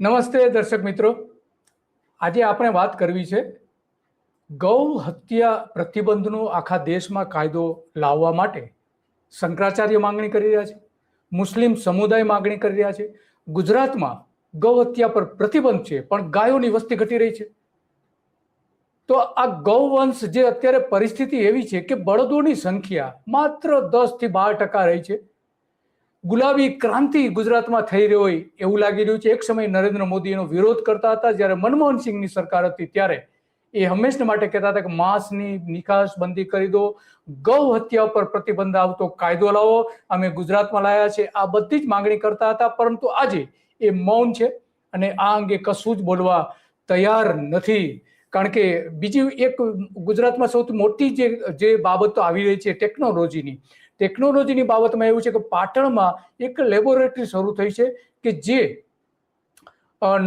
નમસ્તે દર્શક મિત્રો, આજે આપણે વાત કરવી છે ગૌ હત્યા પ્રતિબંધનો આખા દેશમાં કાયદો લાવવા માટે શંકરાચાર્ય માંગણી કરી રહ્યા છે, મુસ્લિમ સમુદાય માંગણી કરી રહ્યા છે. ગુજરાતમાં ગૌ હત્યા પર પ્રતિબંધ છે પણ ગાયોની વસ્તી ઘટી રહી છે. તો આ ગૌવંશ જે અત્યારે પરિસ્થિતિ એવી છે કે બળદોની સંખ્યા માત્ર 10 થી 12% રહી છે. ગુલાબી ક્રાંતિ ગુજરાતમાં થઈ રહી હોય એવું લાગી રહ્યું છે. એક સમય નરેન્દ્ર મોદી એનો વિરોધ કરતા હતા. જ્યારે મનમોહન સિંહની સરકાર હતી ત્યારે એ હંમેશા માટે કહેતા હતા કે માંસની નિકાસ બંધી કરી દો, ગૌ હત્યા પર પ્રતિબંધ આવતો કાયદો લાવો. અમે ગુજરાતમાં લાયા છે. આ બધી જ માંગણી કરતા હતા, પરંતુ આજે એ મૌન છે અને આ અંગે કશું જ બોલવા તૈયાર નથી. કારણ કે બીજી એક ગુજરાતમાં સૌથી મોટી જે બાબતો આવી રહી છે ટેકનોલોજીની બાબતમાં એવું છે કે પાટણમાં એક લેબોરેટરી શરૂ થઈ છે કે જે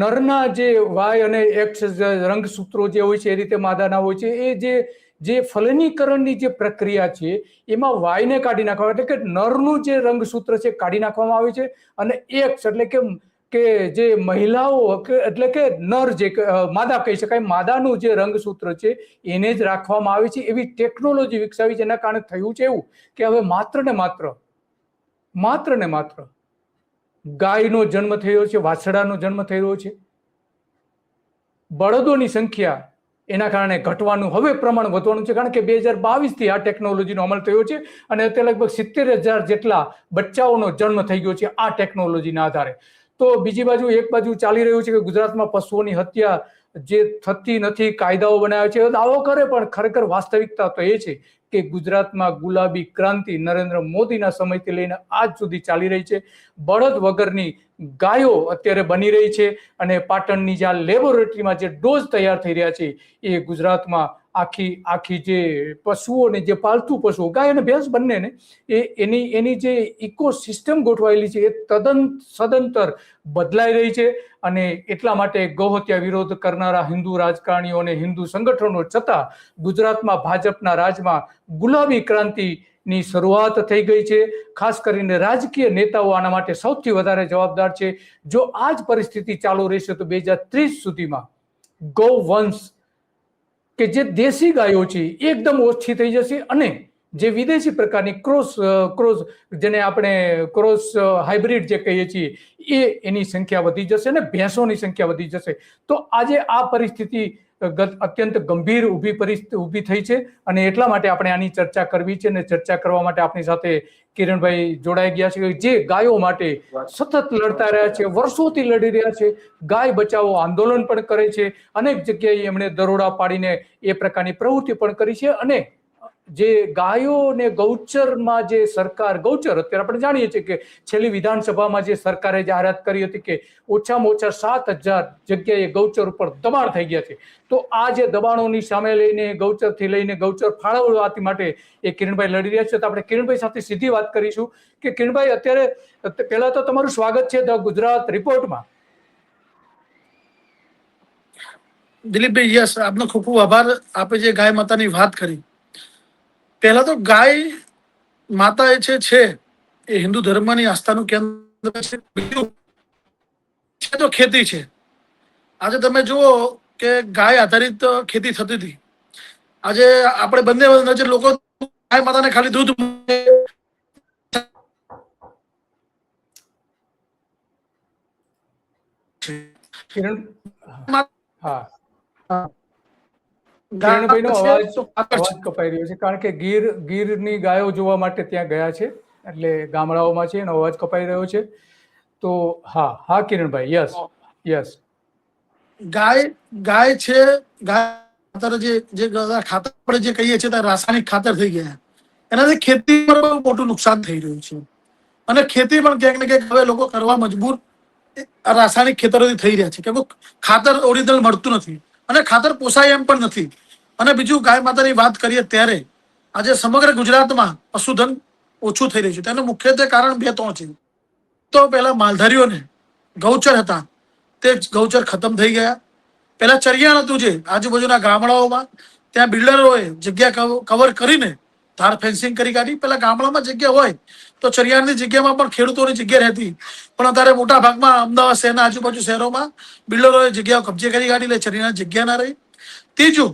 નરના જે વાય અને એક્સ રંગસૂત્રો જે હોય છે એ રીતે માદાના હોય છે, એ જે ફલનીકરણની જે પ્રક્રિયા છે એમાં વાયને કાઢી નાખવા, એટલે કે નરનું જે રંગસૂત્ર છે કાઢી નાખવામાં આવે છે અને એક્સ એટલે કે જે મહિલાઓ એટલે કે નર જે માદા કહી શકાય, માદાનું જે રંગસૂત્ર છે એને જ રાખવામાં આવે છે. એવી ટેકનોલોજી વિકસાવી છે. એના કારણે થયું છે એવું કે હવે માત્ર ને માત્ર ગાયનો જન્મ થયો છે, વાછડાનો જન્મ થઈ રહ્યો છે. બળદોની સંખ્યા એના કારણે ઘટવાનું હવે પ્રમાણ વધવાનું છે, કારણ કે 2022 આ ટેકનોલોજીનો અમલ થયો છે અને અત્યારે લગભગ 70,000 જેટલા બચ્ચાઓનો જન્મ થઈ ગયો છે આ ટેકનોલોજીના આધારે. તો બીજી બાજુ એક બાજુ ચાલી રહ્યું છે કે ગુજરાતમાં પશુઓની હત્યા જે થતી નથી, કાયદાઓ બનાવ્યા છે, દાવો કરે, પણ ખરેખર વાસ્તવિકતા તો એ છે કે ગુજરાતમાં ગુલાબી ક્રાંતિ નરેન્દ્ર મોદીના સમયથી લઈને આજ સુધી ચાલી રહી છે. બળદ વગરની ગાયો અત્યારે બની રહી છે અને પાટણની જે લેબોરેટરીમાં જે ડોઝ તૈયાર થઈ રહ્યા છે એ ગુજરાતમાં આખી જે પશુઓને, જે પાલતુ પશુઓ ગાય અને ભેંસ બંનેને એની જે ઇકોસિસ્ટમ ગોઠવાયેલી છે એ સદંતર બદલાઈ રહી છે. અને એટલા માટે ગૌહત્યા વિરોધ કરનારા હિન્દુ રાજકારણીઓ અને હિન્દુ સંગઠનો છતાં ગુજરાતમાં ભાજપના રાજમાં ગુલાબી ક્રાંતિની શરૂઆત થઈ ગઈ છે. ખાસ કરીને રાજકીય નેતાઓ આના માટે સૌથી વધારે જવાબદાર છે. જો આ જ પરિસ્થિતિ ચાલુ રહેશે તો 2030 સુધીમાં ગૌવંશ કે જે દેશી ગાયો છે એકદમ ઓછી થઈ જશે અને જે વિદેશી પ્રકારની ક્રોસ જેને આપણે ક્રોસ હાઇબ્રિડ જે કહીએ છીએ એની સંખ્યા વધી જશે અને ભેંસોની સંખ્યા વધી જશે. તો આજે આ પરિસ્થિતિ અત્યંત ગંભીર ઊભી થઈ છે અને એટલા માટે આપણે આની ચર્ચા કરવી છે. અને ચર્ચા કરવા માટે આપણી સાથે કિરણભાઈ જોડાઈ ગયા છે, જે ગાયો માટે સતત લડતા રહ્યા છે, વર્ષોથી લડી રહ્યા છે, ગાય બચાવો આંદોલન પણ કરે છે, અનેક જગ્યાએ એમણે દરોડા પાડીને એ પ્રકારની પ્રવૃત્તિ પણ કરી છે. અને જે ગાયોને ગૌચરમાં જે સરકાર ગૌચર અત્યારે આપણે જાણીએ છીએ કે છેલ્લી વિધાનસભામાં જે સરકારે જાહેરાત કરી હતી કે ઓછામાં ઓછા 7,000 જગ્યાએ ગૌચર ઉપર દબાણ થઈ ગયા છે. તો આ જે દબાણોની સામે લઈને ગૌચરથી લઈને ગૌચર ફાળવવા માટે એ કિરણભાઈ લડી રહ્યા છે. તો આપણે કિરણભાઈ સાથે સીધી વાત કરીશું કે કિરણભાઈ, અત્યારે પહેલા તો તમારું સ્વાગત છે ધ ગુજરાત રિપોર્ટમાં. દિલીપભાઈ, યસ, આપનો ખૂબ ખૂબ આભાર. આપે જે ગાય માતાની વાત કરી, પહેલા તો ગાય માતા છે એ હિન્દુ ધર્મની આસ્થાનું કેન્દ્ર છે. બીજું છે તો ખેતી છે. આજે તમે જુઓ કે ગાય આધારિત ખેતી થતી હતી. આજે આપણે બંને જે લોકો ગાય માતાને ખાલી દૂધ કિરણભાઈનો અવાજ કપાઈ રહ્યો છે, કારણ કે ગીરની ગાયો જોવા માટે ત્યાં ગયા છે, એટલે ગામડાઓમાં છે, એનો અવાજ કપાઈ રહ્યો છે. તો હા કિરણભાઈ, યસ. ગાય છે. ગાય જે ખાતર આપણે જે કહીએ છીએ રાસાયણિક ખાતર થઈ ગયા, એનાથી ખેતી પર બહુ મોટું નુકસાન થઈ રહ્યું છે. અને ખેતી પણ ક્યાંક ને ક્યાંક હવે લોકો કરવા મજબૂર રાસાયણિક ખેતરોથી થઈ રહ્યા છે, કે ખાતર ઓરિજિનલ મળતું નથી અને ખાતર પોસાય એમ પણ નથી. અને બીજું, ગાય માતાની વાત કરીએ ત્યારે આજે સમગ્ર ગુજરાતમાં પશુધન ઓછું થઈ રહ્યું છે. તેનું મુખ્યત્વે કારણ 2-3 છે. તો પહેલા માલધારીઓને ગૌચર હતા તે ગૌચર ખતમ થઈ ગયા. પહેલા ચરિયાણ હતું જે આજુબાજુના ગામડાઓમાં, ત્યાં બિલ્ડરોએ જગ્યા કવર કરીને તાર ફેન્સિંગ કરી કાઢી. પેલા ગામડામાં જગ્યા હોય તો ચરિયાણની જગ્યામાં પણ ખેડૂતોની જગ્યા રહેતી, પણ અત્યારે મોટા ભાગમાં અમદાવાદ શહેરના આજુબાજુ શહેરોમાં બિલ્ડરોએ જગ્યાઓ કબજે કરી કાઢી, એટલે ચરિયાણની જગ્યા ના રહી. ત્રીજું,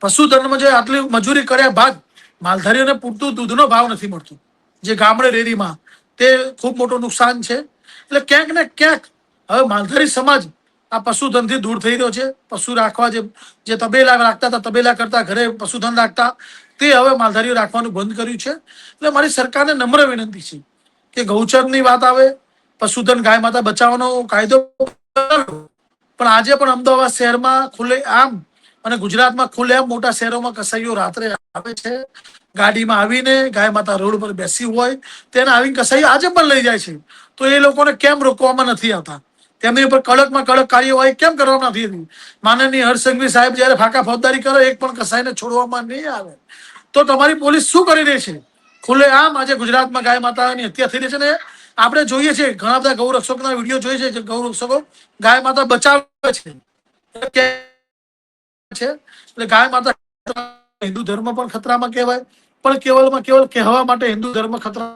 પશુધનમાં જે આટલી મજૂરી કર્યા બાદ માલધારીઓને પૂરતું દૂધનો ભાવ નથી મળતો, જે ગામડે ડેરીમાં, તે ખૂબ મોટું નુકસાન છે. એટલે ક્યાંક ને ક્યાંક હવે માલધારી સમાજ આ પશુધનથી દૂર થઈ રહ્યો છે. પશુ રાખવા જે તબેલા રાખતા હતા, તબેલા કરતા ઘરે પશુધન રાખતા, તે હવે માલધારીઓ રાખવાનું બંધ કર્યું છે. એટલે મારી સરકારને નમ્ર વિનંતી છે કે ગૌચરની વાત આવે, પશુધન ગાય માતા બચાવવાનો કાયદો, પણ આજે પણ અમદાવાદ શહેરમાં ખુલ્લે આમ અને ગુજરાતમાં ખુલ્લેઆમ મોટા શહેરોમાં કસાઈઓ રાત્રે આવે છે, ગાડીમાં આવીને ગાય માતા રોડ પર બેસી હોય તેને આવીને કસાઈઓ આજે પણ લઈ જાય છે. તો એ લોકોને કેમ રોકવામાં નથી આવતા? તેમની ઉપર કડકમાં કડક કાર્યવાહી કેમ કરવામાં નથી આવતી? માનનીય હર્ષ સંઘવી સાહેબ જયારે ફાકા ફોજદારી કરે, એક પણ કસાઈને છોડવામાં નહીં આવે, તો તમારી પોલીસ શું કરી રહી છે? ખુલ્લેઆમ આજે ગુજરાતમાં ગાય માતાની હત્યા થઈ રહી છે ને આપણે જોઈએ છીએ, ઘણા બધા ગૌરક્ષકોના વિડીયો જોઈએ છે, જે ગૌરક્ષકો ગાય માતા બચાવે છે. એટલે ગાય માતા હિન્દુ ધર્મ પણ ખતરામાં કહેવાય, પણ કેવલમાં કેવલ કહેવા માટે હિન્દુ ધર્મ ખતરા,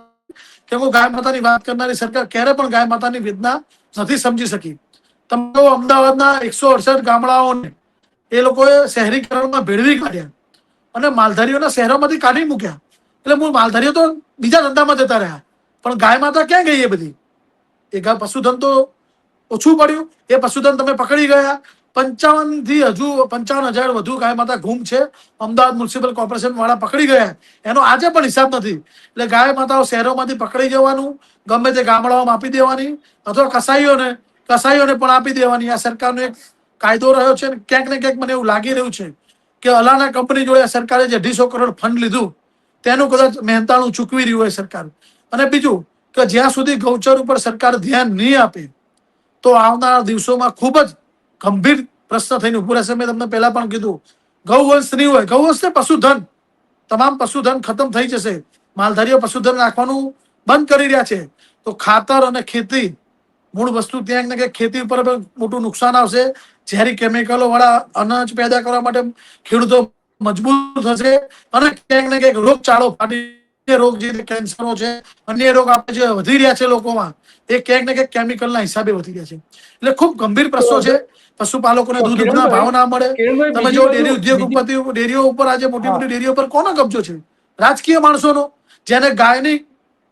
કેમ ગાય માતાની વાત કરનારી સરકાર ક્યારે પણ ગાય માતાની વેદના નથી સમજી શકી. તમે અમદાવાદના 168 ગામડાઓને એ લોકોએ શહેરીકરણમાં ભેળવી કાઢ્યા અને માલધારીઓના શહેરોમાંથી કાઢી મૂક્યા. એટલે મૂળ માલધારીઓ તો બીજા ધંધામાં જતા રહ્યા, પણ ગાય માતા ક્યાં ગઈ? એ બધી એ પશુધન તો ઓછું પડ્યું. એ પશુધન તમે પકડી ગયા. 55,000 વધુ ગાય માતા ગુમ છે. અમદાવાદ મ્યુનિસિપલ કોર્પોરેશન વાળા પકડી ગયા, એનો આજે પણ હિસાબ નથી. એટલે ગાય માતાઓ શહેરોમાંથી પકડી જવાનું, ગમે તે ગામડાઓમાં આપી દેવાની, અથવા કસાઈઓને પણ આપી દેવાની. આ સરકારનો એક કાયદો રહ્યો છે. ક્યાંક ને ક્યાંક મને એવું લાગી રહ્યું છે કે અલાના કંપની જોડે સરકારે જે 250 કરોડ ફંડ લીધું, તેનું કદાચ મહેનતાણું ચૂકવી રહ્યું હોય સરકાર. અને બીજું કે જ્યાં સુધી ગૌચર ઉપર સરકાર ધ્યાન નહીં આપે, તો આવનારા દિવસોમાં ખૂબ જ ગંભીર પ્રશ્ન થઈને ઉભો રહેશે. મેં તમને પહેલા પણ કીધું, ગૌવંશ નહીં હોય, ગૌવંશ ને પશુધન, તમામ પશુધન ખતમ થઈ જશે. માલધારીઓ પશુધન રાખવાનું બંધ કરી રહ્યા છે. તો ખાતર અને ખેતી, મૂળ વસ્તુ ક્યાંક ને ક્યાંક ખેતી ઉપર મોટું નુકસાન આવશે. ઝેરી કેમિકલો વાળા અનાજ પેદા કરવા માટે ખેડૂતો મજબૂર થશે, અને ક્યાંક ને ક્યાંક રોગચાળો ફાટી, રોગ જે કેન્સરો છે, અન્ય રોગ આપણે જે વધી રહ્યા છે લોકોમાં, એ ક્યાંક ને ક્યાંક કેમિકલના હિસાબે વધી રહ્યા છે. એટલે ખૂબ ગંભીર પ્રશ્નો છે. પશુપાલકોને દૂધના ભાવ ના મળે. તમે જો ડેરી ઉદ્યોગ ડેરીઓ ઉપર આજે મોટી મોટી ડેરીઓ પર કોનો કબજો છે? રાજકીય માણસોનો, જેને ગાયની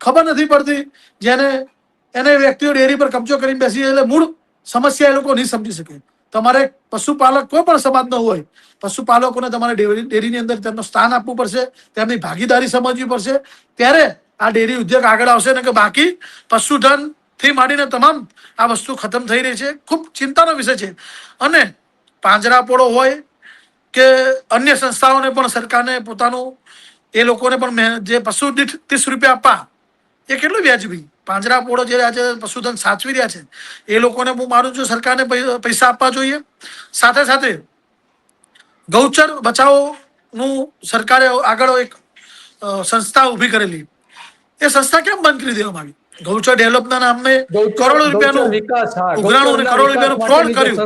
ખબર નથી પડતી, એને વ્યક્તિઓ ડેરી પર કબજો કરીને બેસી, એટલે મૂળ સમસ્યા એ લોકો નહીં સમજી શકે. તમારે પશુપાલક કોઈ પણ સમાજનો હોય, પશુપાલકોને તમારે ડેરીની અંદર તેમનું સ્થાન આપવું પડશે, તેમની ભાગીદારી સમજવી પડશે, ત્યારે આ ડેરી ઉદ્યોગ આગળ આવશે. ને કે બાકી પશુધન થી માંડીને તમામ આ વસ્તુ ખતમ થઈ રહી છે. ખૂબ ચિંતાનો વિષય છે. અને પાંજરાપોળો હોય કે અન્ય સંસ્થાઓને પણ સરકારને પોતાનું, એ લોકોને પણ જે પશુ દીઠ 30 રૂપિયા આપવા, એ કેટલું વ્યાજબી? પાંજરાપોળો જે આજે પશુધન સાચવી રહ્યા છે, એ લોકોને હું માનું છું સરકારને પૈસા આપવા જોઈએ. સાથે સાથે ગૌચર બચાવનું સરકારે આગળ એક સંસ્થા ઊભી કરેલી, એ સંસ્થા કેમ બંધ કરી દેવામાં આવી? ગૌચર ડેવલપના નામે કરોડો રૂપિયાનું ઉઘરાણું અને કરોડો રૂપિયાનું ફ્રોડ કર્યું.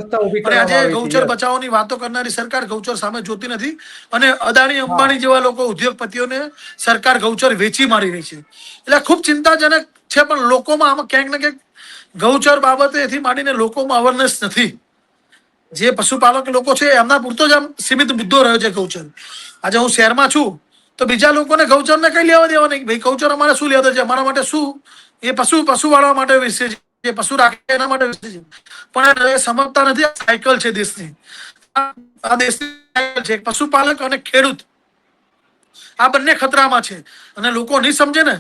અને આજે ગૌચર બચાવવાની વાતો કરનારી સરકાર ગૌચર સામે જોતી નથી. અને અદાણી અંબાણી જેવા લોકો, ઉદ્યોગપતિઓને સરકાર ગૌચર વેચી મારી રહી છે. એટલે ખૂબ ચિંતાજનક છે. પણ લોકોમાં આમાં ક્યાંક ને ક્યાંક ગૌચર બાબતે એથી માંડીને લોકોમાં અવેરનેસ નથી. જે પશુપાલક લોકો છે એમના પૂરતો જ આમ સીમિત મુદ્દો રહ્યો છે ગૌચર. આજે હું શહેરમાં છું તો બીજા લોકોને ગૌચરને કઈ લેવા દેવા નહીં. ભાઈ ગૌચર અમારે શું લેવા છે? અમારા માટે શું? એ પશુ વાળવા માટે વિશે છે, પશુ રાખે એના માટે વિશે છે. પણ એ સમજતા નથી. આ સાયકલ છે દેશની, આ દેશની સાયકલ છે. પશુપાલક અને ખેડૂત આ બંને ખતરામાં છે. અને લોકો નહીં સમજે ને,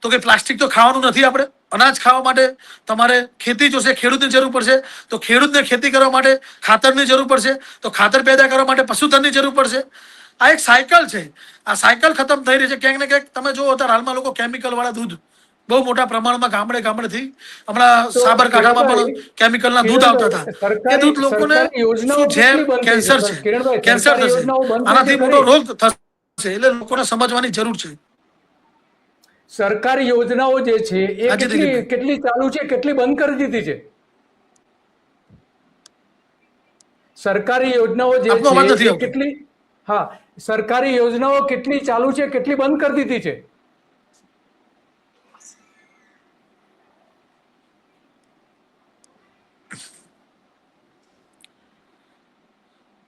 તો કે પ્લાસ્ટિક તો ખાવાનું નથી. આપણે અનાજ ખાવા માટે તમારે ખેતી જોશે, ખેડૂતની જરૂર પડશે. તો ખેડૂતને ખેતી કરવા માટે ખાતરની જરૂર પડશે. તો ખાતર પેદા કરવા માટે પશુધનની જરૂર પડશે. આ એક સાયકલ છે. આ સાયકલ ખતમ થઈ રહી છે. ક્યાંક ને ક્યાંક તમે જુઓ, અત્યારે હાલમાં લોકો કેમિકલ વાળા દૂધ બહુ મોટા પ્રમાણમાં ગામડેથી, હમણાં સાબરકાંઠામાં પણ કેમિકલના દૂધ આવતા હતા. એ દૂધ લોકોને શું ઝેર, કેન્સર છે, કેન્સર થશે, આનાથી મોટો રોગ થશે. એટલે લોકોને સમજવાની જરૂર છે. સરકારી યોજનાઓ જે છે એ કેટલી ચાલુ છે, કેટલી બંધ કરી દીધી છે? સરકારી યોજનાઓ જે છે કેટલી, હા, સરકારી યોજનાઓ કેટલી ચાલુ છે, કેટલી બંધ કરી દીધી છે?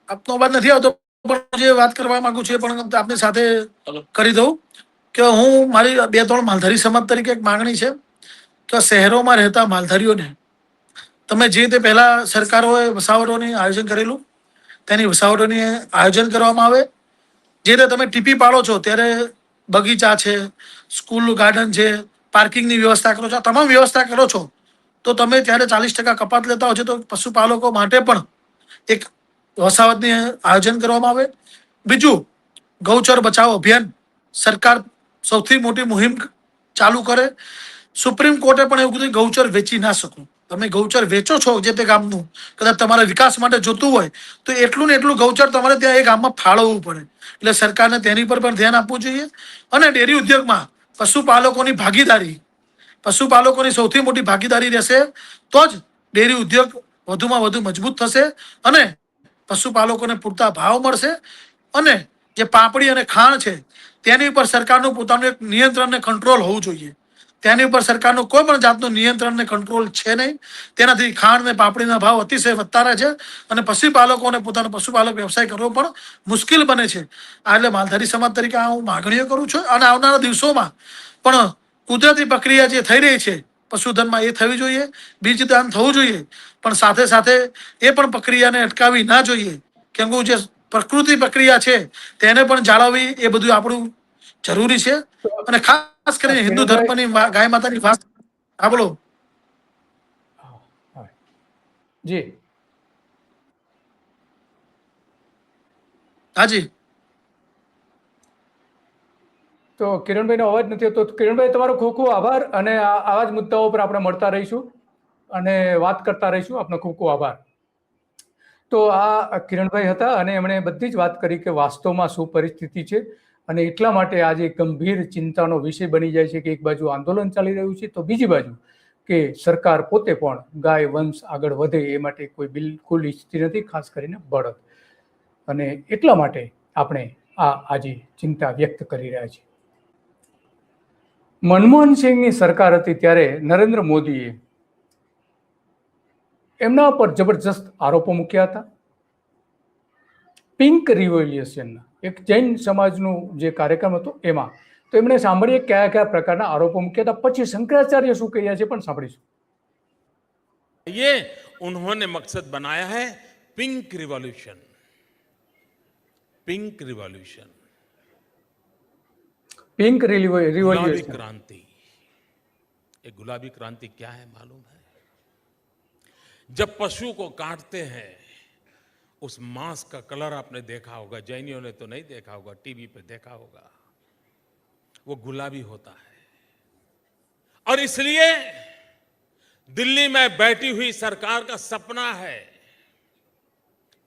આપનો અવાજ નથી આવતો, પણ જે વાત કરવા માંગુ છું એ પણ આપની સાથે કરી દઉં કે હું મારી 2-3 માલધારી સમાજ તરીકે એક માંગણી છે કે શહેરોમાં રહેતા માલધારીઓને તમે જે તે પહેલા સરકારોએ વસાવટોની આયોજન કરેલું, તેની વસાવટોની આયોજન કરવામાં આવે. જે રીતે તમે ટીપી પાડો છો ત્યારે બગીચા છે, સ્કૂલ ગાર્ડન છે, પાર્કિંગની વ્યવસ્થા કરો છો, આ તમામ વ્યવસ્થા કરો છો તો તમે ત્યારે 40% કપાત લેતા હો છો, તો પશુપાલકો માટે પણ એક વસાવટની આયોજન કરવામાં આવે. બીજું, ગૌચર બચાવો અભિયાન સરકાર સૌથી મોટી મુહિમ ચાલુ કરે. સુપ્રીમ કોર્ટે પણ એવું કીધું ગૌચર વેચી ના શકો. તમે ગૌચર વેચો છો જે તે ગામનું, કદાચ તમારા વિકાસ માટે જોતું હોય તો એટલું ને એટલું ગૌચર તમારે ત્યાં એ ગામમાં ફાળવવું પડે. એટલે સરકારને તેની પર પણ ધ્યાન આપવું જોઈએ. અને ડેરી ઉદ્યોગમાં પશુપાલકોની ભાગીદારી, પશુપાલકોની સૌથી મોટી ભાગીદારી રહેશે તો જ ડેરી ઉદ્યોગ વધુમાં વધુ મજબૂત થશે અને પશુપાલકોને પૂરતા ભાવ મળશે. અને જે પાપડી અને ખાણ છે તેની ઉપર સરકારનું પોતાનું એક નિયંત્રણ ને કંટ્રોલ હોવું જોઈએ. તેની ઉપર સરકારનું કોઈ પણ જાતનું નિયંત્રણ ને કંટ્રોલ છે નહીં. તેનાથી ખાંડ ને પાપડીના ભાવ અતિશય વધતા રહે છે અને પશુપાલકોને પોતાનો પશુપાલક વ્યવસાય કરવો પણ મુશ્કેલ બને છે. એટલે માલધારી સમાજ તરીકે હું માગણીઓ કરું છું અને આવનારા દિવસોમાં પણ કુદરતી પ્રક્રિયા જે થઈ રહી છે પશુધનમાં એ થવી જોઈએ, બીજદાન થવું જોઈએ, પણ સાથે સાથે એ પણ પ્રક્રિયાને અટકાવી ના જોઈએ. કેમ કે જે પ્રકૃતિ પ્રક્રિયા છે તેને પણ જાળવવી એ બધું આપણું જરૂરી છે. અને ખાસ કરીને હિન્દુ ધર્મની ગાય માતાની વાત. હા બોલો. જી હાજી. તો કિરણભાઈનો અવાજ નથી આવતો. કિરણભાઈ, તમારો ખૂબ ખૂબ આભાર અને આવા જ મુદ્દાઓ પર આપણે મળતા રહીશું અને વાત કરતા રહીશું. આપનો ખૂબ ખૂબ આભાર. તો આ કિરણભાઈ હતા અને એમણે બધી જ વાત કરી કે વાસ્તવમાં શું પરિસ્થિતિ છે અને એટલા માટે આજે ગંભીર ચિંતાનો વિષય બની જાય છે કે એક બાજુ આંદોલન ચાલી રહ્યું છે તો બીજી બાજુ કે સરકાર પોતે પણ ગાય વંશ આગળ વધે એ માટે કોઈ બિલકુલ ઈચ્છતી નથી, ખાસ કરીને બળદ. અને એટલા માટે આપણે આજે ચિંતા વ્યક્ત કરી રહ્યા છીએ. મનમોહન સિંહની સરકાર હતી ત્યારે નરેન્દ્ર મોદીએ એમના પર જબરજસ્ત આરોપો મૂક્યા હતા. પિંક રિવોલ્યુશનના એક જૈન સમાજનું જે કાર્યક્રમ હતો એમાં તો એમણે સાંભળીએ કયા કયા પ્રકારના આરોપો મૂક્યા હતા. પછી શંકરાચાર્ય શું કહ્યા છે પણ સાંભળીશું. ये उन्होंने मकसद बनाया है pink revolution. Pink revolution, pink गुलाबी रिवोल्यूशन. क्रांति. ये गुलाबी क्रांति क्या है मालूम है? जब पशु को काटते हैं उस मांस का कलर आपने देखा होगा, जैनियों ने तो नहीं देखा होगा, टीवी पे देखा होगा, वो गुलाबी होता है. और इसलिए दिल्ली में बैठी हुई सरकार का सपना है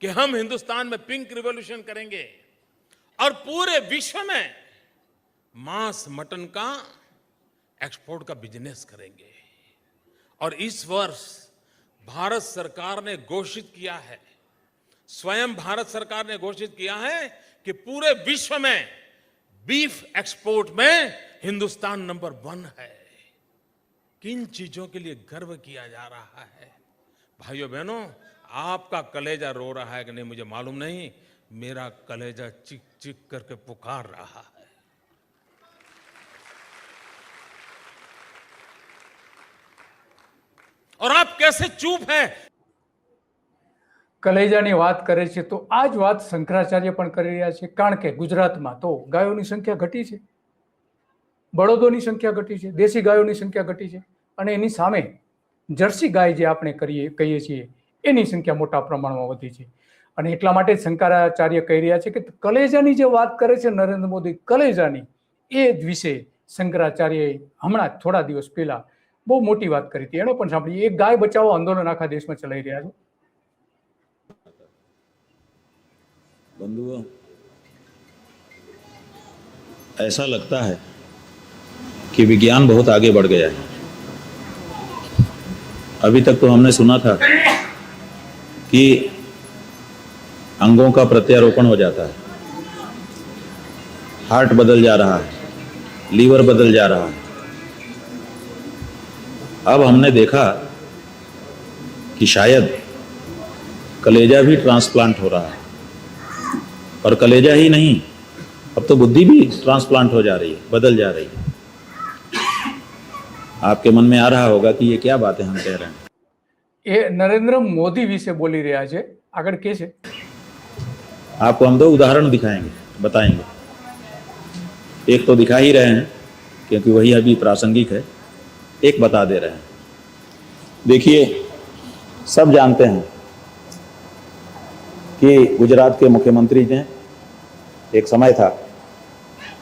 कि हम हिंदुस्तान में पिंक रिवॉल्यूशन करेंगे और पूरे विश्व में मांस मटन का एक्सपोर्ट का बिजनेस करेंगे. और इस वर्ष भारत सरकार ने घोषित किया है, स्वयं भारत सरकार ने घोषित किया है कि पूरे विश्व में बीफ एक्सपोर्ट में हिंदुस्तान नंबर 1 है. किन चीजों के लिए गर्व किया जा रहा है? भाइयों बहनों, आपका कलेजा रो रहा है कि नहीं मुझे मालूम नहीं, मेरा कलेजा चिक चिक करके पुकार रहा है. और आप कैसे चुप हैं? કલેજાની વાત કરે છે તો આ જ વાત શંકરાચાર્ય પણ કરી રહ્યા છે. કારણ કે ગુજરાતમાં તો ગાયોની સંખ્યા ઘટી છે, બળદોની સંખ્યા ઘટી છે, દેશી ગાયોની સંખ્યા ઘટી છે અને એની સામે જર્સી ગાય જે આપણે કહીએ છીએ એની સંખ્યા મોટા પ્રમાણમાં વધી છે. અને એટલા માટે જ શંકરાચાર્ય કહી રહ્યા છે કે કલેજાની જે વાત કરે છે નરેન્દ્ર મોદી, કલેજાની એ જ વિશે શંકરાચાર્યએ હમણાં થોડા દિવસ પહેલા બહુ મોટી વાત કરી હતી. એનો પણ સાંભળીએ. એક ગાય બચાવો આંદોલન આખા દેશમાં ચલાવી રહ્યા છે. बंधुओं, ऐसा लगता है कि विज्ञान बहुत आगे बढ़ गया है. अभी तक तो हमने सुना था कि अंगों का प्रत्यारोपण हो जाता है, हार्ट बदल जा रहा है, लीवर बदल जा रहा है। अब हमने देखा कि शायद कलेजा भी ट्रांसप्लांट हो रहा है, और कलेजा ही नहीं, अब तो बुद्धि भी ट्रांसप्लांट हो जा रही है, बदल जा रही है। आपके मन में आ रहा होगा कि ये क्या बातें हम कह रहे हैं। એ નરેન્દ્ર મોદી વિશે બોલી રહ્યા છે, આગળ કે છે आपको हम दो उदाहरण दिखाएंगे, बताएंगे। एक तो दिखा ही रहे हैं क्योंकि वही अभी प्रासंगिक है, एक बता दे रहे हैं। देखिए, सब जानते हैं कि गुजरात के मुख्यमंत्री ने, एक समय था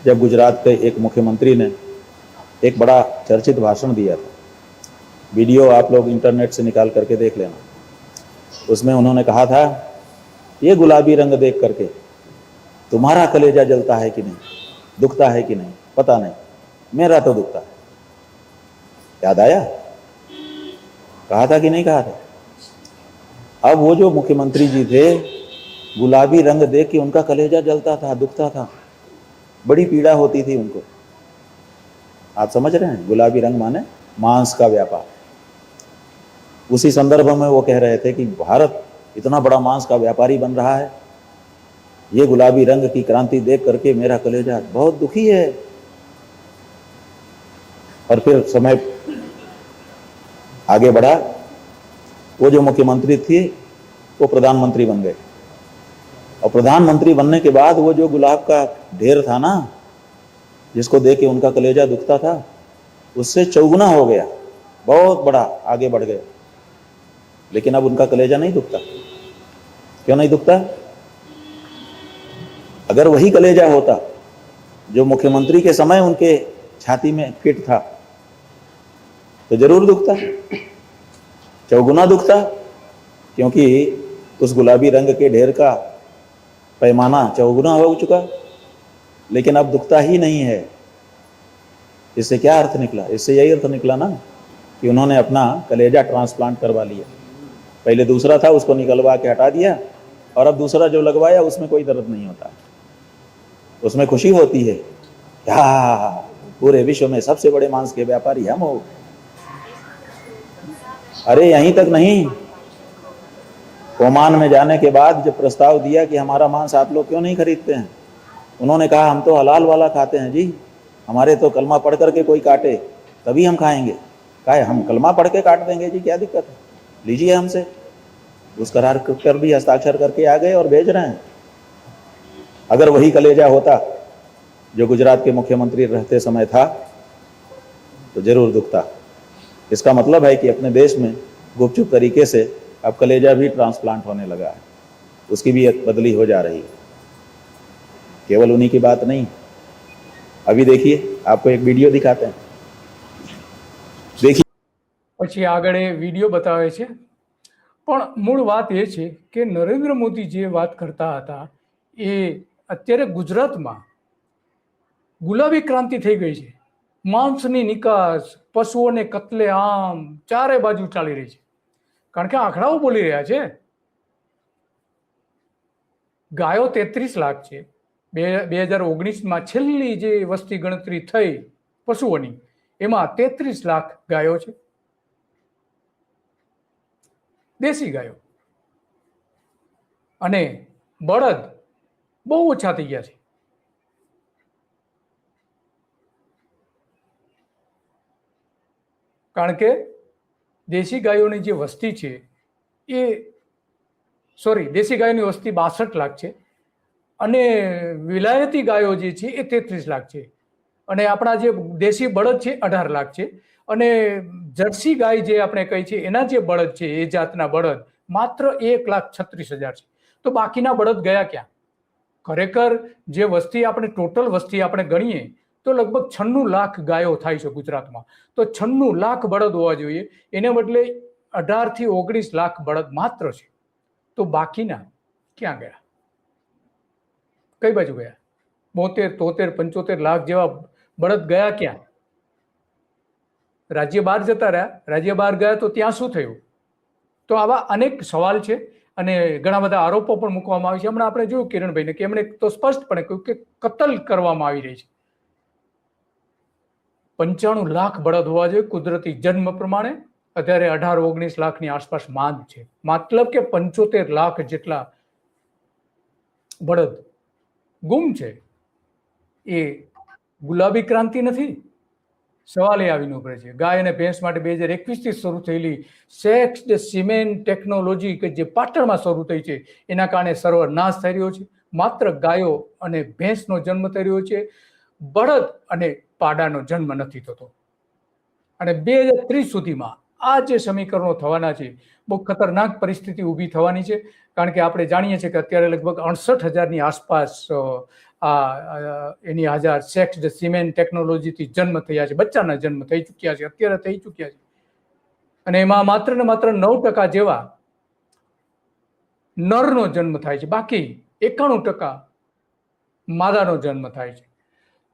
जब गुजरात के एक मुख्यमंत्री ने एक बड़ा चर्चित भाषण दिया था। वीडियो आप लोग इंटरनेट से निकाल करके देख लेना। उसमें उन्होंने कहा था, ये गुलाबी रंग देख करके तुम्हारा कलेजा जलता है कि नहीं, दुखता है कि नहीं, पता नहीं, मेरा तो दुखता है। याद आया? कहा था कि नहीं कहा था? अब वो जो मुख्यमंत्री जी थे, गुलाबी रंग देख के उनका कलेजा जलता था, दुखता था, बड़ी पीड़ा होती थी उनको। आप समझ रहे हैं? गुलाबी रंग माने मांस का व्यापार। उसी संदर्भ में वो कह रहे थे कि भारत इतना बड़ा मांस का व्यापारी बन रहा है, ये गुलाबी रंग की क्रांति देख करके मेरा कलेजा बहुत दुखी है। और फिर समय आगे बढ़ा, वो जो मुख्यमंत्री थे वो प्रधानमंत्री बन गए, और प्रधानमंत्री बनने के बाद वो जो गुलाब का ढेर था ना, जिसको देख के उनका कलेजा दुखता था, उससे चौगुना हो गया, बहुत बड़ा आगे बढ़ गए। लेकिन अब उनका कलेजा नहीं दुखता। क्यों नहीं दुखता? अगर वही कलेजा होता जो मुख्यमंत्री के समय उनके छाती में फिट था, तो जरूर दुखता, चौगुना दुखता, क्योंकि उस गुलाबी रंग के ढेर का पैमाना चौगुना हो चुका। लेकिन अब दुखता ही नहीं है। इससे क्या अर्थ निकला? इससे यही अर्थ निकला ना कि उन्होंने अपना कलेजा ट्रांसप्लांट करवा लिया। पहले दूसरा था, उसको निकलवा के हटा दिया, और अब दूसरा जो लगवाया उसमें कोई दर्द नहीं होता, उसमें खुशी होती है। क्या पूरे विश्व में सबसे बड़े मांस के व्यापारी हम हो। अरे यहीं तक नहीं, ओमान में जाने के बाद जब प्रस्ताव दिया कि हमारा मांस आप लोग क्यों नहीं खरीदते हैं, उन्होंने कहा हम तो हलाल वाला खाते हैं जी, हमारे तो कलमा पढ़ करके कोई काटे तभी हम खाएंगे। कहा हम कलमा पढ़ के काट देंगे जी, क्या दिक्कत है, लीजिए हमसे। उस करार पर भी हस्ताक्षर करके आ गए और भेज रहे हैं। अगर वही कलेजा होता जो गुजरात के मुख्यमंत्री रहते समय था, तो जरूर दुखता। इसका मतलब है कि अपने देश में गुपचुप तरीके से अब कलेजा भी ट्रांसप्लांट होने लगा है, उसकी भी एक बदली हो जा रही है। केवल उन्हीं की बात नहीं, अभी देखिए, आपको एक वीडियो दिखाते हैं, देखिए। પછી આગળ એ વિડીયો બતાવે છે, પણ મૂળ વાત એ છે કે નરેન્દ્ર મોદી જે વાત કરતા હતા એ અત્યારે ગુજરાતમાં ગુલાબી ક્રાંતિ થઈ ગઈ છે। માંસની નિકાસ, પશુઓને કત્લે આમ ચારે બાજુ ચાલી રહી છે, કારણ કે આંકડાઓ બોલી રહ્યા છે। ગાયો 33 લાખ છે। 2019માં છેલ્લી જે વસ્તી ગણતરી થઈ પશુઓની, એમાં 33 લાખ ગાયો છે, દેશી ગાયો, અને બળદ બહુ ઓછા થઈ ગયા છે। કારણ કે દેશી ગાયોની જે વસ્તી છે એ દેશી ગાયોની વસ્તી 62 લાખ છે, અને વિલાયતી ગાયો જે છે એ 33 લાખ છે, અને આપણા જે દેશી બળદ છે 18 લાખ છે, અને જર્સી ગાય જે આપણે કહી છે એના જે બળદ છે એ જાતના બળદ માત્ર 1,36,000 છે। તો બાકીના બળદ ગયા ક્યાં? ખરેખર જે વસ્તી આપણે ટોટલ વસ્તી આપણે ગણીએ તો લગભગ 96 લાખ ગાયો થાય છે ગુજરાતમાં। તો 96 લાખ બળદ હોવા જોઈએ, એને બદલે 18 થી 19 લાખ બળદ માત્ર છે। તો બાકીના ક્યાં ગયા? કઈ બાજુ ગયા? 72, 73, 75 લાખ જેવા બળદ ગયા ક્યાં? રાજ્ય બહાર જતા રહ્યા, રાજ્ય બહાર ગયા તો ત્યાં શું થયું? તો આવા અનેક સવાલ છે, અને ઘણા બધા આરોપો પણ મૂકવામાં આવે છે. હમણાં આપણે જોયું કિરણભાઈને કે એમણે તો સ્પષ્ટપણે કહ્યું કે કતલ કરવામાં આવી રહી છે. 95 લાખ બળદ હોવા જોઈએ કુદરતી જન્મ પ્રમાણે. અત્યારે 18-19 લાખની આસપાસ માંગ છે. મતલબ કે 75 લાખ જેટલા બળદ ગુમ છે. એ ગુલાબી ક્રાંતિ નથી. સવાલ એ આવીને ઉભરે છે. ગાય અને ભેંસ માટે 2021 થી શરૂ થયેલી સેક્સ્ડ સિમેન્ટ ટેકનોલોજી કે જે પાટણમાં શરૂ થઈ છે એના કારણે સર્વનાશ થઈ રહ્યો છે. માત્ર ગાયો અને ભેંસનો જન્મ થઈ રહ્યો છે, બળદ અને પાડાનો જન્મ નથી થતો. અને 2030 સુધીમાં આ જે સમીકરણો થવાના છે બહુ ખતરનાક પરિસ્થિતિ ઊભી થવાની છે. કારણ કે આપણે જાણીએ છીએ કે અત્યારે લગભગ 68,000ની આસપાસ એની હાજર સેક્સ્ડ સિમેન્ટ ટેકનોલોજીથી જન્મ થયા છે, બચ્ચાના જન્મ થઈ ચૂક્યા છે, અત્યારે થઈ ચૂક્યા છે. અને એમાં માત્ર ને માત્ર 9% જેવા નરનો જન્મ થાય છે, બાકી 91% માદાનો જન્મ થાય છે.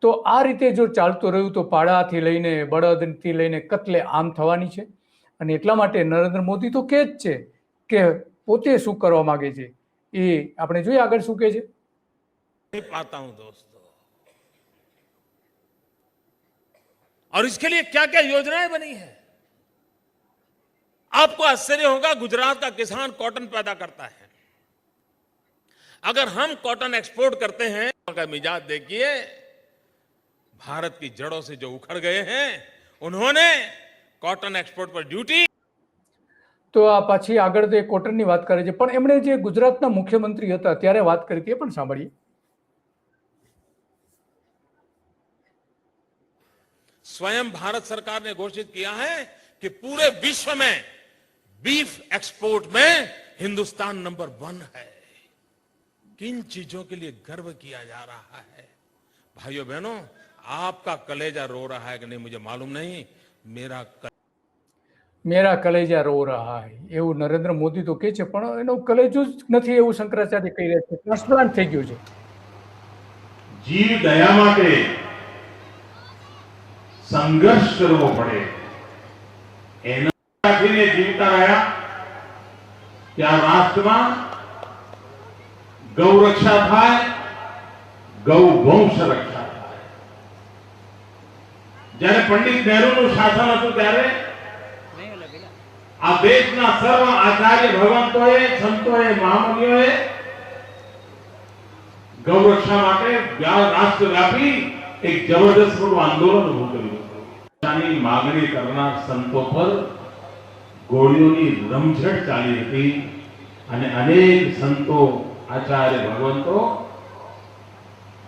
તો આ રીતે જો ચાલતું રહ્યું તો પાડાથી લઈને બળદથી લઈને કતલે આમ થવાની છે. અને એટલા માટે નરેન્દ્ર મોદી તો કહે જ છે કે પોતે શું કરવા માંગે છે એ આપણે જોઈએ આગળ શું કહે છે. नहीं पाता हूं दोस्तों, और इसके लिए क्या क्या योजनाएं बनी है. आपको आश्चर्य होगा, गुजरात का किसान कॉटन पैदा करता है. अगर हम कॉटन एक्सपोर्ट करते हैं का मिजाज देखिए, भारत की जड़ों से जो उखड़ गए हैं उन्होंने कॉटन एक्सपोर्ट पर ड्यूटी. તો આ પાછી આગળ તે કોટનની વાત કરે છે, પણ એમણે જે ગુજરાતના મુખ્યમંત્રી હતા ત્યારે વાત કરી હતી એ પણ સાંભળીએ. स्वयं भारत सरकार ने घोषित किया है कि पूरे विश्व में बीफ एक्सपोर्ट में हिंदुस्तान नंबर 1 है. किन चीजों के लिए गर्व किया जा रहा है. भाइयों बहनों, आपका कलेजा रो रहा है कि नहीं मुझे मालूम नहीं, मेरा कलेजा रो रहा है એવું નરેન્દ્ર મોદી તો કહે છે, પણ એનો કલેજો જ નથી એવું શંકરાચાર્ય કહી રહ્યા છે. ટ્રાન્સપ્લાન્ટ થઈ ગયું છે. જીવ દયા માટે સંઘર્ષ કરવો પડે એના રાખીને જીવતા રહ્યા કે આ રાષ્ટ્રમાં ગૌ રક્ષા થાય, ગૌ વંશ રક્ષા થાય. જ્યારે પંડિત નહેરુનું શાસન હતું ત્યારે આ દેશના સર્વ આચાર્ય ભગવંતોએ, સંતોએ, મહામુનિઓએ ગૌ રક્ષા માટે રાષ્ટ્રવ્યાપી એક જબરદસ્ત મોટું આંદોલન ઉભું કર્યું. માગણી કરનાર સંતો પર ગોળીઓની રમઝટ ચાલી હતી અને અનેક સંતો, આચાર્ય ભગવંતો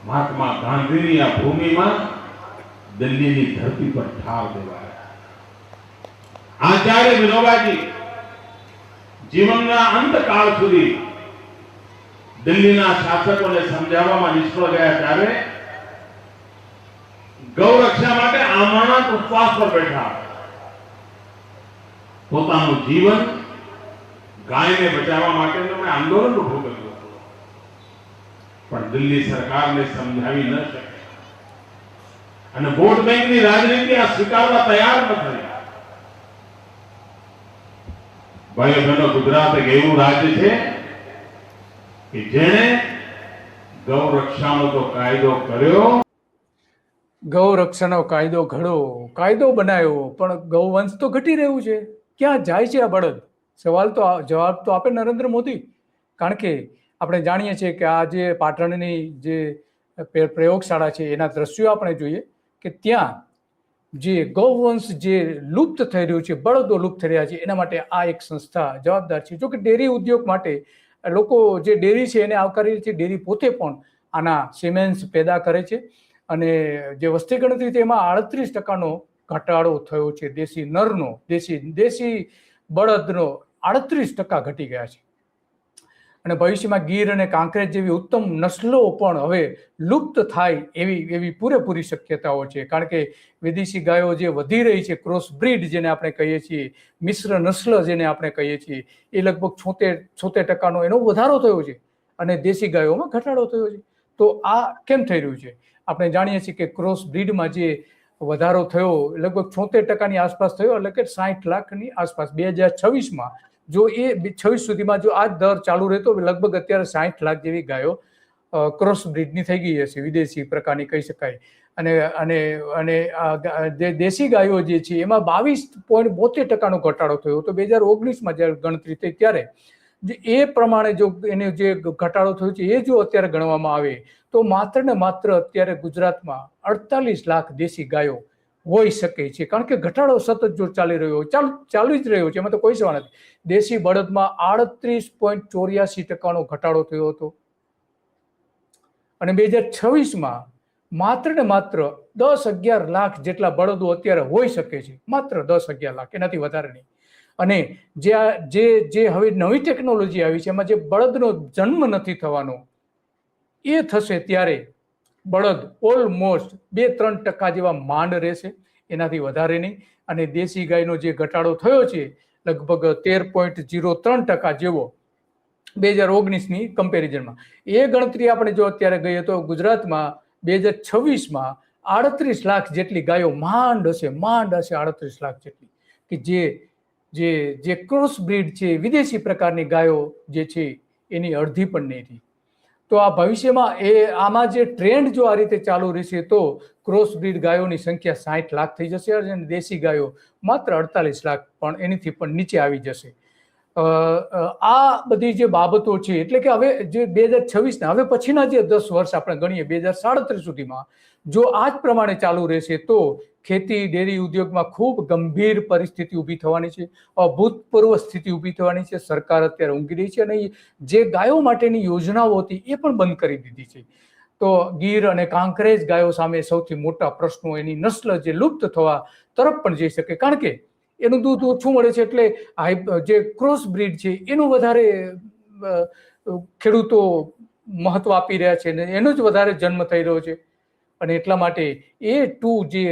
મહાત્મા ગાંધીની આ ભૂમિમાં દિલ્હીની ધરતી પર ઠાર દેવાયા. આચાર્ય વિનોબાજી જીવનના અંતકાળ સુધી દિલ્હીના શાસકોને સમજાવવામાં નિષ્ફળ ગયા ત્યારે ગૌ રક્ષા માટે આમરણાંત ઉપવાસ પર બેઠા. પોતાનું જીવન ગાયને બચાવવા માટે તેમણે આંદોલન ઉભું કર્યું, પણ દિલ્હી સરકારને સમજાવી ન શકે અને વોટ બેંકની રાજનીતિ આ સ્વીકારવા તૈયાર ન થઈ. ભાઈઓ બહેનો, ગુજરાત એક એવું રાજ્ય છે કે જેણે ગૌ રક્ષાનો તો કાયદો કર્યો, ગૌ રક્ષાનો કાયદો ઘડો, કાયદો બનાવ્યો, પણ ગૌવંશ તો ઘટી રહ્યું છે. ક્યાં જાય છે આ બળદ? જવાબ તો આપે નરેન્દ્ર મોદી. કારણ કે આપણે જાણીએ છીએ કે આ જે પાટણની જે પ્રયોગશાળા છે એના દ્રશ્યો આપણે જોઈએ કે ત્યાં જે ગૌવંશ જે લુપ્ત થઈ રહ્યું છે, બળદો લુપ્ત થઈ રહ્યા છે, એના માટે આ એક સંસ્થા જવાબદાર છે. જો કે ડેરી ઉદ્યોગ માટે લોકો જે ડેરી છે એને આવકારી છે, ડેરી પોતે પણ આના સિમેન્સ પેદા કરે છે અને જે વસ્તી ગણતરી છે એમાં 38% ઘટાડો થયો છે. દેશી નરનો, દેશી બળદનો 38% ઘટી ગયા છે. અને ભવિષ્યમાં ગીર અને કાંકરેજ જેવી ઉત્તમ નસલો પણ હવે લુપ્ત થાય એવી પૂરેપૂરી શક્યતાઓ છે. કારણ કે વિદેશી ગાયો જે વધી રહી છે, ક્રોસ બ્રીડ જેને આપણે કહીએ છીએ, મિશ્ર નસ્લ જેને આપણે કહીએ છીએ, એ લગભગ 76% એનો વધારો થયો છે અને દેશી ગાયોમાં ઘટાડો થયો છે. તો આ કેમ થઈ રહ્યું છે? આપણે જાણીએ છીએ કે ક્રોસ બ્રીડમાં જે વધારો થયો લગભગ 76%ની આસપાસ થયો, એટલે કે 60 લાખની આસપાસ. 2026માં જો એ 26 સુધીમાં જો આ જ દર ચાલુ રહે તો લગભગ અત્યારે 60 લાખ જેવી ગાયો ક્રોસ બ્રીડની થઈ ગઈ હશે, વિદેશી પ્રકારની કહી શકાય. અને અને અને જે દેશી ગાયો જે છે એમાં 22.72% ઘટાડો થયો હતો 2019માં જ્યારે ગણતરી થઈ ત્યારે. એ પ્રમાણે જો એને જે ઘટાડો થયો છે એ જો અત્યારે ગણવામાં આવે તો માત્ર ને માત્ર અત્યારે ગુજરાતમાં 48 લાખ દેશી ગાયો હોઈ શકે છે, કારણ કે ઘટાડો સતત જો ચાલી રહ્યો ચાલુ જ રહ્યો છે, એમાં તો કોઈ સવાલ નથી. દેશી બળદમાં 38.84% ઘટાડો થયો હતો અને 2026માં માત્ર ને માત્ર 10-11 લાખ જેટલા બળદો અત્યારે હોઈ શકે છે, માત્ર 10-11 લાખ, એનાથી વધારે નહીં. અને જે હવે નવી ટેકનોલોજી આવી છે એમાં જે બળદનો જન્મ નથી થવાનો એ થશે ત્યારે બળદ ઓલમોસ્ટ 2-3% જેવા માંડ રહેશે, એનાથી વધારે નહીં. અને દેશી ગાયનો જે ઘટાડો થયો છે લગભગ 13.03% જેવો 2019ની કમ્પેરિઝનમાં, એ ગણતરી આપણે જો અત્યારે ગઈએ તો ગુજરાતમાં 2026માં 38 લાખ જેટલી ગાયો માંડ હશે 38 લાખ જેટલી, કે જે ક્રોસ બ્રીડ છે, વિદેશી પ્રકારની ગાયો જે છે એની અડધી પણ નહીં રહી. તો આ ભવિષ્યમાં આમાં જે ટ્રેન્ડ જો આ રીતે ચાલુ રહેશે તો ક્રોસ બ્રીડ ગાયોની સંખ્યા 60 લાખ થઈ જશે અને દેશી ગાયો માત્ર 48 લાખ પણ એનીથી પણ નીચે આવી જશે. આ બધી જે બાબતો છે એટલે કે હવે જે 2026ના હવે પછીના જે 10 વર્ષ આપણે ગણીએ 2037 સુધીમાં જો આ જ પ્રમાણે ચાલુ રહેશે તો ખેતી ડેરી ઉદ્યોગમાં ખૂબ ગંભીર પરિસ્થિતિ ઊભી થવાની છે, અભૂતપૂર્વ સ્થિતિ ઊભી થવાની છે. સરકાર અત્યારે ઊંઘી રહી છે અને જે ગાયો માટેની યોજનાઓ હતી એ પણ બંધ કરી દીધી છે. તો ગીર અને કાંકરેજ ગાયો સામે સૌથી મોટા પ્રશ્નો, એની નસ્લ જે લુપ્ત થવા તરફ પણ જઈ શકે, કારણ કે એનું દૂધ ઓછું મળે છે એટલે જે ક્રોસ બ્રીડ છે એનું વધારે ખેડૂતો મહત્વ આપી રહ્યા છે અને એનો જ વધારે જન્મ થઈ રહ્યો છે. અને એટલા માટે જે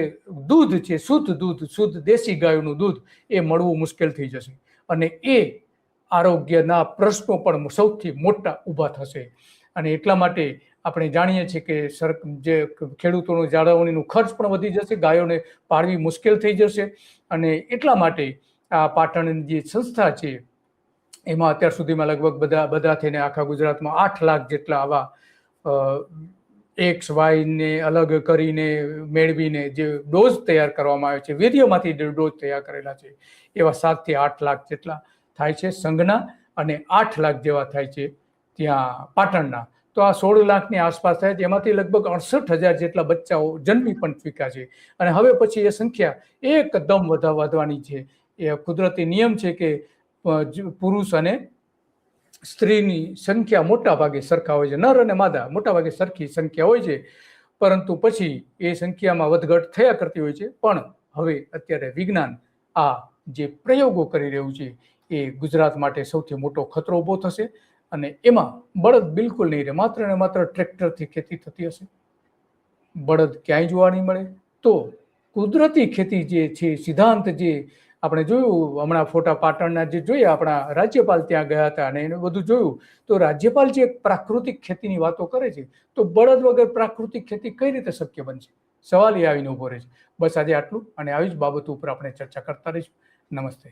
દૂધ છે, શુદ્ધ દેશી ગાયોનું દૂધ એ મળવું મુશ્કેલ થઈ જશે અને એ આરોગ્યના પ્રશ્નો પણ સૌથી મોટા ઊભા થશે. અને એટલા માટે આપણે જાણીએ છીએ કે જે ખેડૂતોનો જાળવણીનો ખર્ચ પણ વધી જશે, ગાયોને પાળવી મુશ્કેલ થઈ જશે. અને એટલા માટે આ પાટણની જે સંસ્થા છે એમાં અત્યાર સુધીમાં લગભગ બધા થઈને આખા ગુજરાતમાં 8 લાખ જેટલા આવા XY ને અલગ કરીને મેળવીને જે ડોઝ તૈયાર કરવામાં આવે છે, વીર્યમાંથી ડોઝ તૈયાર કરેલા છે, એવા 7 થી 8 લાખ જેટલા થાય છે સંઘના અને 8 લાખ જેવા થાય છે ત્યાં પાટણના. તો આ 16 લાખની આસપાસ થાય છે, એમાંથી લગભગ 68,000 જેટલા બચ્ચાઓ જન્મી પણ ચૂક્યા છે અને હવે પછી એ સંખ્યા એકદમ વધવાની છે. એ કુદરતી નિયમ છે કે પુરુષ અને સ્ત્રીની સંખ્યા મોટા ભાગે સરખા હોય છે, નર અને માદા મોટા ભાગે સરખી સંખ્યા હોય છે, પરંતુ પછી એ સંખ્યામાં વધઘટ થયા કરતી હોય છે. પણ હવે અત્યારે વિજ્ઞાન આ જે પ્રયોગો કરી રહ્યું છે એ ગુજરાત માટે સૌથી મોટો ખતરો ઊભો થશે અને એમાં બળદ બિલકુલ નહીં રહે, માત્ર ને માત્ર ટ્રેક્ટરથી ખેતી થતી હશે, બળદ ક્યાંય જોવા નહીં મળે. તો કુદરતી ખેતી જે છે સિદ્ધાંત જે આપણે જોયું હમણાં ફોટા પાટણના જે જોયા, આપણા રાજ્યપાલ ત્યાં ગયા હતા અને એને બધું જોયું તો રાજ્યપાલ જે પ્રાકૃતિક ખેતીની વાતો કરે છે તો બળદ વગર પ્રાકૃતિક ખેતી કઈ રીતે શક્ય બનશે? સવાલ એ આવીને ઉભો રહે છે. બસ આજે આટલું અને આવી જ બાબતો ઉપર આપણે ચર્ચા કરતા રહીશું. નમસ્તે.